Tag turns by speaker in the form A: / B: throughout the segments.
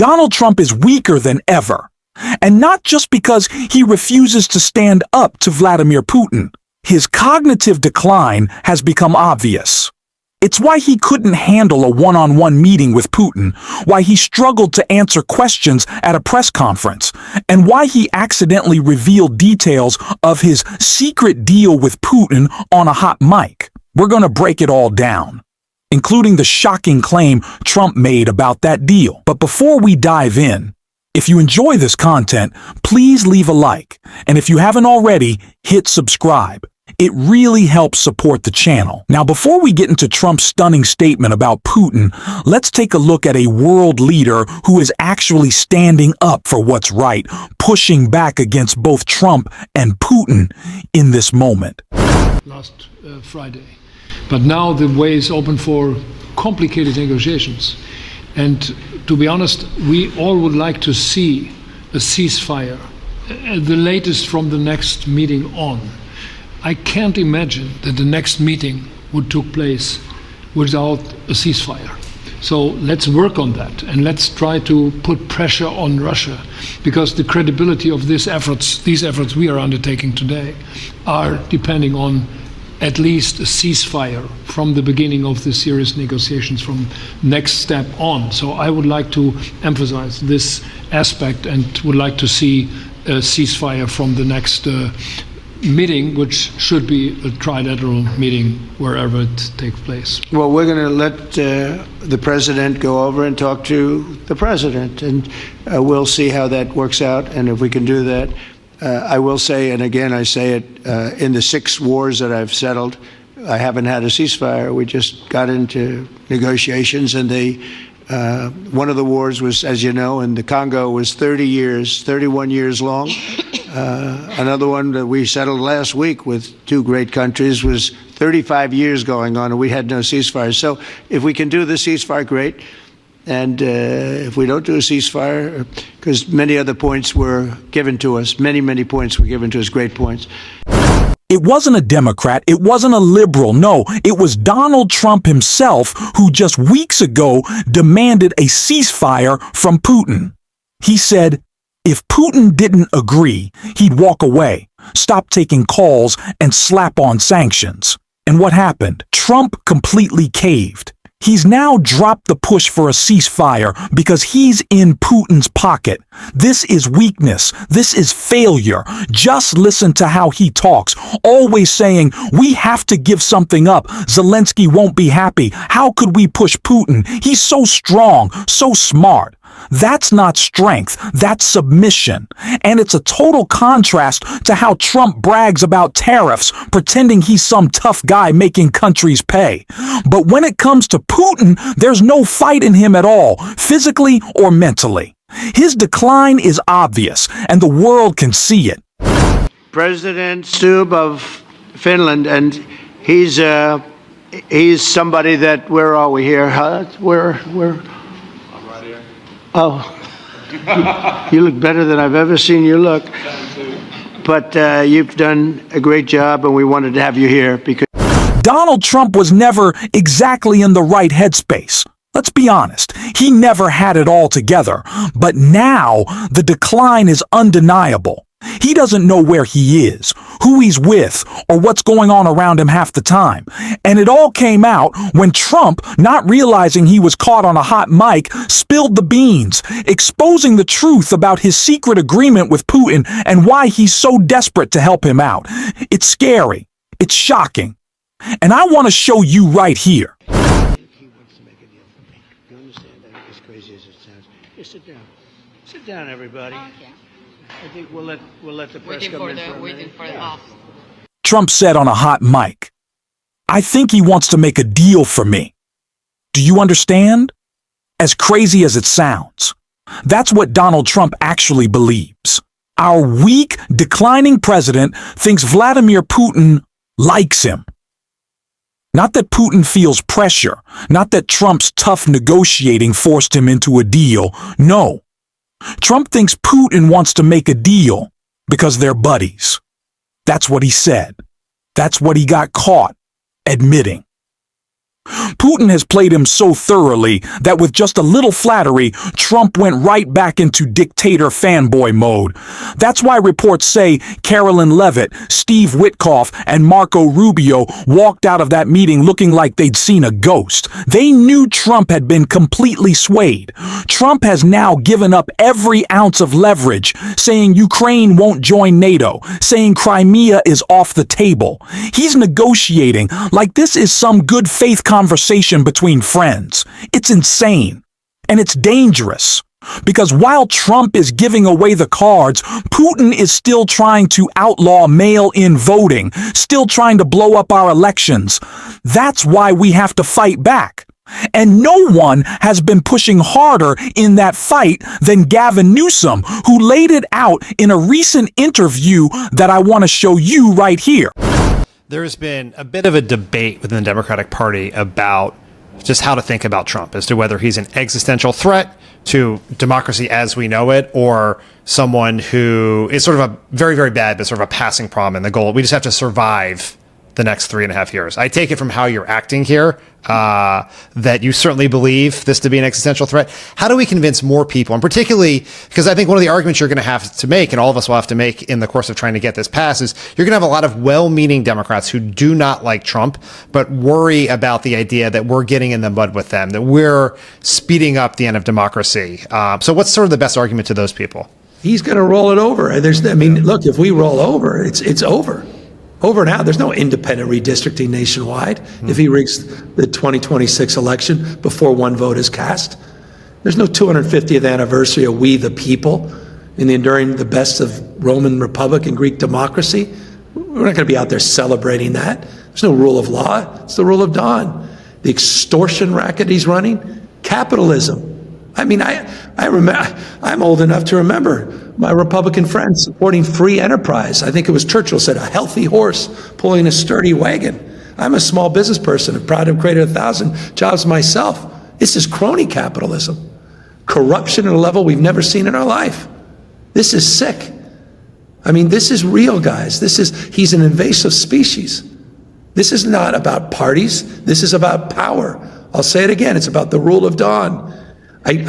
A: Donald Trump is weaker than ever. And not just because he refuses to stand up to Vladimir Putin. His cognitive decline has become obvious. It's why he couldn't handle a one-on-one meeting with Putin, why he struggled to answer questions at a press conference, and why he accidentally revealed details of his secret deal with Putin on a hot mic. We're going to break it all down, including the shocking claim Trump made about that deal. But before we dive in, if you enjoy this content, please leave a like, and if you haven't already, hit subscribe. It really helps support the channel. Now, before we get into Trump's stunning statement about Putin, let's take a look at a world leader who is actually standing up for what's right, pushing back against both Trump and Putin in this moment.
B: Last Friday. But now the way is open for complicated negotiations. And to be honest, we all would like to see a ceasefire, the latest from the next meeting on. I can't imagine that the next meeting would take place without a ceasefire. So let's work on that, and let's try to put pressure on Russia, because the credibility of these efforts we are undertaking today, are depending on at least a ceasefire from the beginning of the serious negotiations from next step on. So I would like to emphasize this aspect and would like to see a ceasefire from the next meeting, which should be a trilateral meeting wherever it takes place.
C: Well, we're going to let the president go over and talk to the president, and we'll see how that works out, and if we can do that. I will say, and again I say it, in the 6 wars that I've settled, I haven't had a ceasefire. We just got into negotiations, and one of the wars was, as you know, in the Congo was 31 years long. Another one that we settled last week with 2 great countries was 35 years going on, and we had no ceasefire. So if we can do the ceasefire, great. And if we don't do a ceasefire, because many other points were given to us, many points were given to us, great points.
A: It wasn't a Democrat, it wasn't a liberal, no, it was Donald Trump himself who just weeks ago demanded a ceasefire from Putin. He said, if Putin didn't agree, he'd walk away, stop taking calls, and slap on sanctions. And what happened? Trump completely caved. He's now dropped the push for a ceasefire because he's in Putin's pocket. This is weakness. This is failure. Just listen to how he talks, always saying, we have to give something up. Zelensky won't be happy. How could we push Putin? He's so strong, so smart. That's not strength, that's submission. And it's a total contrast to how Trump brags about tariffs, pretending he's some tough guy making countries pay. But when it comes to Putin, there's no fight in him at all, physically or mentally. His decline is obvious, and the world can see it.
C: President Stubb of Finland, and he's somebody that, where are we here? Where? Oh, you look better than I've ever seen you look. But you've done a great job, and we wanted to have you here because
A: Donald Trump was never exactly in the right headspace. Let's be honest, he never had it all together. But now, the decline is undeniable. He doesn't know where he is, who he's with, or what's going on around him half the time. And it all came out when Trump, not realizing he was caught on a hot mic, spilled the beans, exposing the truth about his secret agreement with Putin and why he's so desperate to help him out. It's scary. It's shocking. And I want to show you right here.
C: he wants to make a deal for me. You understand that? As crazy as it sounds. Just sit down. Sit down, everybody.
D: Okay.
C: I think we'll let the press come in for a minute.
A: Trump said on a hot mic, I think he wants to make a deal for me. Do you understand? As crazy as it sounds, that's what Donald Trump actually believes. Our weak, declining president thinks Vladimir Putin likes him. Not that Putin feels pressure, not that Trump's tough negotiating forced him into a deal. No. Trump thinks Putin wants to make a deal because they're buddies. That's what he said. That's what he got caught admitting. Putin has played him so thoroughly that with just a little flattery, Trump went right back into dictator fanboy mode. That's why reports say Carolyn Leavitt, Steve Witkoff, and Marco Rubio walked out of that meeting looking like they'd seen a ghost. They knew Trump had been completely swayed. Trump has now given up every ounce of leverage, saying Ukraine won't join NATO, saying Crimea is off the table. He's negotiating like this is some good faith conversation between friends. It's insane. And it's dangerous. Because while Trump is giving away the cards, Putin is still trying to outlaw mail-in voting, still trying to blow up our elections. That's why we have to fight back. And no one has been pushing harder in that fight than Gavin Newsom, who laid it out in a recent interview that I want to show you right here.
D: There's been a bit of a debate within the Democratic Party about just how to think about Trump, as to whether he's an existential threat to democracy as we know it, or someone who is sort of a very, very bad, but sort of a passing problem. And the goal, we just have to survive the next 3.5 years. I take it from how you're acting here that you certainly believe this to be an existential threat. How do we convince more people, and particularly because I think one of the arguments you're going to have to make, and all of us will have to make in the course of trying to get this passed, is you're going to have a lot of well-meaning Democrats who do not like Trump, but worry about the idea that we're getting in the mud with them, that we're speeding up the end of democracy. So what's sort of the best argument to those people?
E: He's going to roll it over. Look, if we roll over, it's over. Over and out. There's no independent redistricting nationwide if he rigs the 2026 election before one vote is cast. There's no 250th anniversary of We the People in the enduring the best of Roman Republic and Greek democracy. We're not going to be out there celebrating that. There's no rule of law. It's the rule of dawn. The extortion racket he's running, capitalism. I mean, I remember, I'm old enough to remember my Republican friends supporting free enterprise. I think it was Churchill said, a healthy horse pulling a sturdy wagon. I'm a small business person. I'm proud to have created 1,000 jobs myself. This is crony capitalism. Corruption at a level we've never seen in our life. This is sick. I mean, this is real, guys. He's an invasive species. This is not about parties. This is about power. I'll say it again. It's about the rule of dawn. They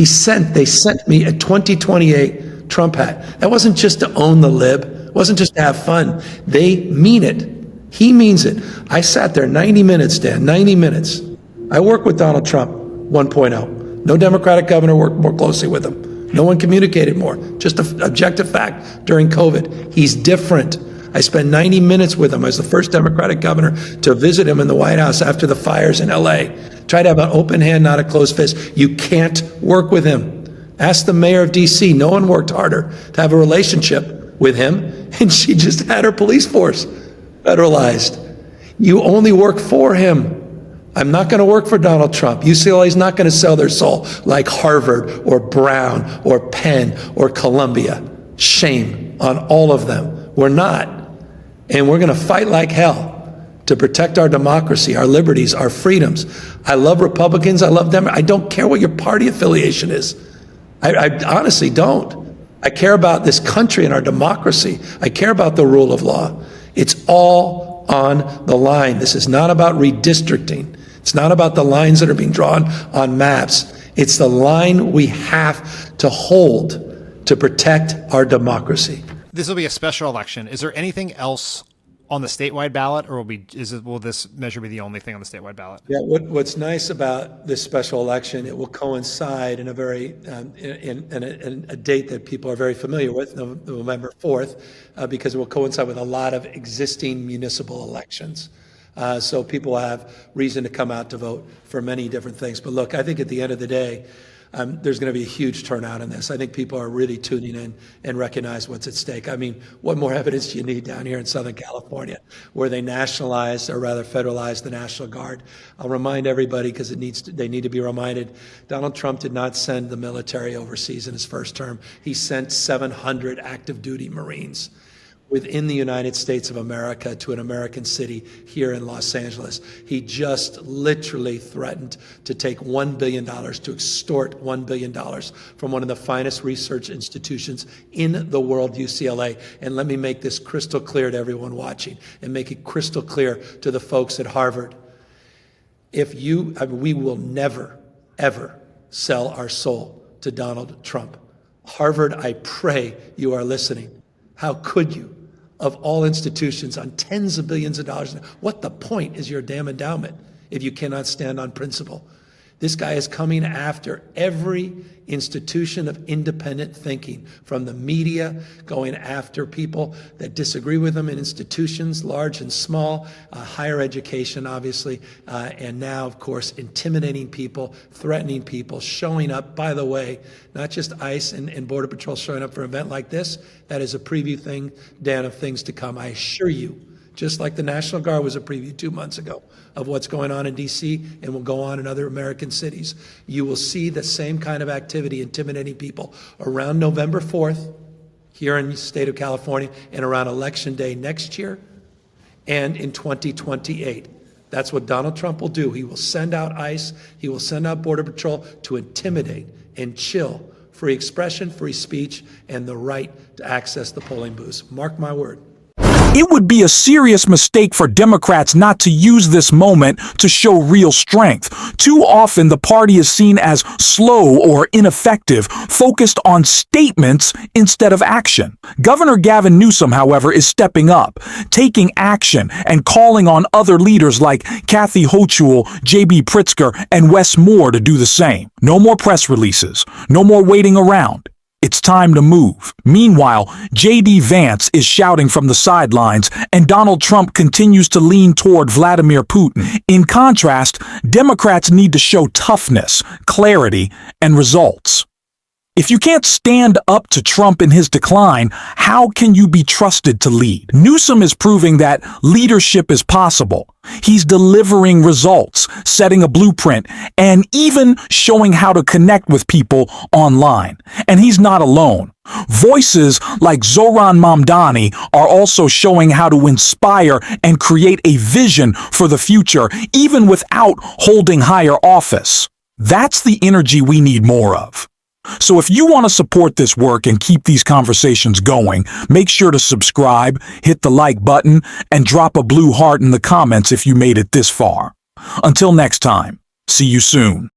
E: sent me a 2028 Trump hat. That wasn't just to own the lib. It wasn't just to have fun. They mean it. He means it. I sat there 90 minutes, Dan, 90 minutes. I worked with Donald Trump 1.0. No Democratic governor worked more closely with him. No one communicated more. Just an objective fact during COVID. He's different. I spent 90 minutes with him. I was the first Democratic governor to visit him in the White House after the fires in LA. Try to have an open hand, not a closed fist. You can't work with him. Ask the mayor of DC. No one worked harder to have a relationship with him, and she just had her police force federalized. You only work for him. I'm not going to work for Donald Trump. UCLA is not going to sell their soul like Harvard or Brown or Penn or Columbia. Shame on all of them. We're not. And we're going to fight like hell to protect our democracy, our liberties, our freedoms. I love Republicans. I love Democrats. I don't care what your party affiliation is. I honestly don't. I care about this country and our democracy. I care about the rule of law. It's all on the line. This is not about redistricting. It's not about the lines that are being drawn on maps. It's the line we have to hold to protect our democracy.
D: This will be a special election. Is there anything else on the statewide ballot, or will this measure be the only thing on the statewide ballot?
E: Yeah, what's nice about this special election, it will coincide in a very in a date that people are very familiar with, November 4th, because it will coincide with a lot of existing municipal elections. So people have reason to come out to vote for many different things. But look, I think at the end of the day, there's going to be a huge turnout in this. I think people are really tuning in and recognize what's at stake. I mean, what more evidence do you need down here in Southern California, where they nationalized, or rather federalized, the National Guard? I'll remind everybody, because they need to be reminded, Donald Trump did not send the military overseas in his first term. He sent 700 active duty Marines. within the United States of America to an American city here in Los Angeles. He just literally threatened to take $1 billion, to extort $1 billion from one of the finest research institutions in the world, UCLA. And let me make this crystal clear to everyone watching and make it crystal clear to the folks at Harvard. We will never, ever sell our soul to Donald Trump. Harvard, I pray you are listening. How could you? Of all institutions on tens of billions of dollars. What the point is your damn endowment if you cannot stand on principle? This guy is coming after every institution of independent thinking, from the media, going after people that disagree with him in institutions, large and small, higher education, obviously, and now, of course, intimidating people, threatening people, showing up. By the way, not just ICE and Border Patrol showing up for an event like this. That is a preview thing, Dan, of things to come. I assure you, just like the National Guard was a preview 2 months ago of what's going on in D.C. and will go on in other American cities. You will see the same kind of activity intimidating people around November 4th here in the state of California and around Election Day next year and in 2028. That's what Donald Trump will do. He will send out ICE. He will send out Border Patrol to intimidate and chill free expression, free speech, and the right to access the polling booths. Mark my word.
A: It would be a serious mistake for Democrats not to use this moment to show real strength. Too often, the party is seen as slow or ineffective, focused on statements instead of action. Governor Gavin Newsom, however, is stepping up, taking action, and calling on other leaders like Kathy Hochul, J.B. Pritzker, and Wes Moore to do the same. No more press releases. No more waiting around. It's time to move. Meanwhile, J.D. Vance is shouting from the sidelines, and Donald Trump continues to lean toward Vladimir Putin. In contrast, Democrats need to show toughness, clarity, and results. If you can't stand up to Trump in his decline, how can you be trusted to lead? Newsom is proving that leadership is possible. He's delivering results, setting a blueprint, and even showing how to connect with people online. And he's not alone. Voices like Zoran Mamdani are also showing how to inspire and create a vision for the future, even without holding higher office. That's the energy we need more of. So if you want to support this work and keep these conversations going, make sure to subscribe, hit the like button, and drop a blue heart in the comments if you made it this far. Until next time, see you soon.